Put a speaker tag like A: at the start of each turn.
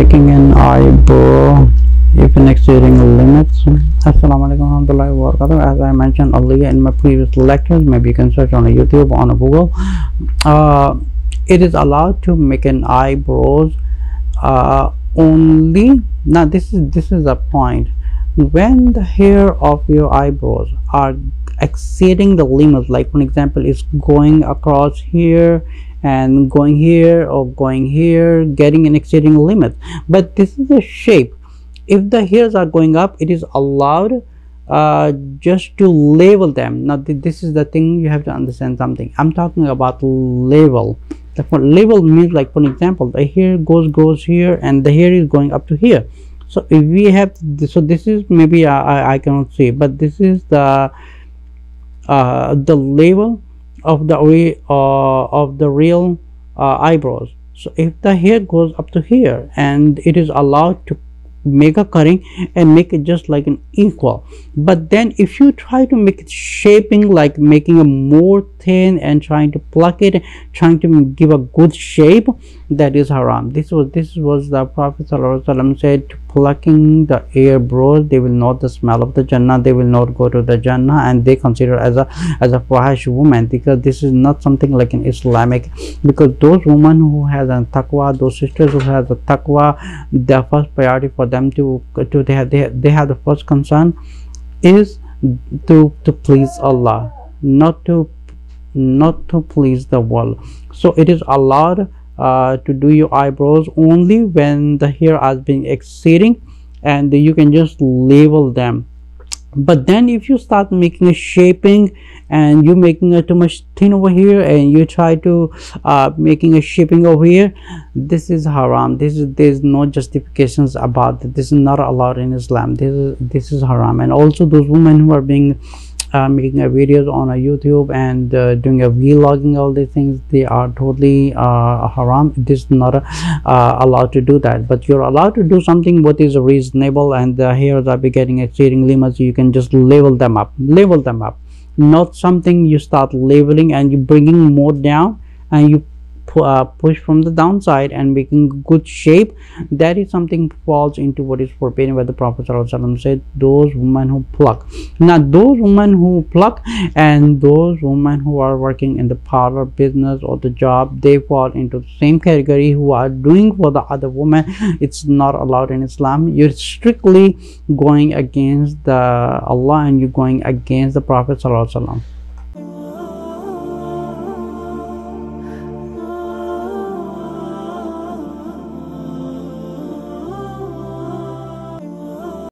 A: making an eyebrow even exceeding limits. Assalamu alaikum warahmatullahi wabarakatuh. As I mentioned earlier in my previous lectures, maybe you can search on YouTube, on Google, it is allowed to make an eyebrows only. Now this is a point when the hair of your eyebrows are exceeding the limits, like for example it's going across here and going here or going here, getting an exceeding limit. But this is a shape. If the hairs are going up, it is allowed just to label them. Now this is the thing, you have to understand something. I'm talking about label. Label means, like for example, the hair goes here and the hair is going up to here. So if we have this, so this is maybe I cannot see, but this is the label of the real eyebrows. So if the hair goes up to here, and it is allowed to make a cutting and make it just like an equal. But then if you try to make it shaping, like making a more thin and trying to pluck it, trying to give a good shape, that is haram. This was the Prophet ﷺ said, plucking the eyebrows, they will not the smell of the Jannah, they will not go to the Jannah, and they consider as a fahish woman, because this is not something like an Islamic. Because those women who has a taqwa, those sisters who has a taqwa, the first priority for them they have the first concern is to please Allah, not to please the world. So it is allowed to do your eyebrows only when the hair has been exceeding, and you can just label them. But then if you start making a shaping and you making it too much thin over here, and you try to making a shaping over here, this is haram. There's no justifications about it. This is not allowed in Islam. This is haram. And also those women who are being making videos on YouTube and doing a vlogging, all these things, they are totally haram. This is not allowed to do that. But you're allowed to do something what is reasonable, and the hairs are getting exceeding limits, you can just label them up, not something you start labeling and you bringing more down and you push from the downside and making good shape. That is something falls into what is forbidden, where the Prophet ﷺ said, those women who pluck. Now those women who pluck and those women who are working in the parlor business or the job, they fall into the same category, who are doing for the other woman. It's not allowed in Islam. You're strictly going against the Allah, and you're going against the Prophet ﷺ.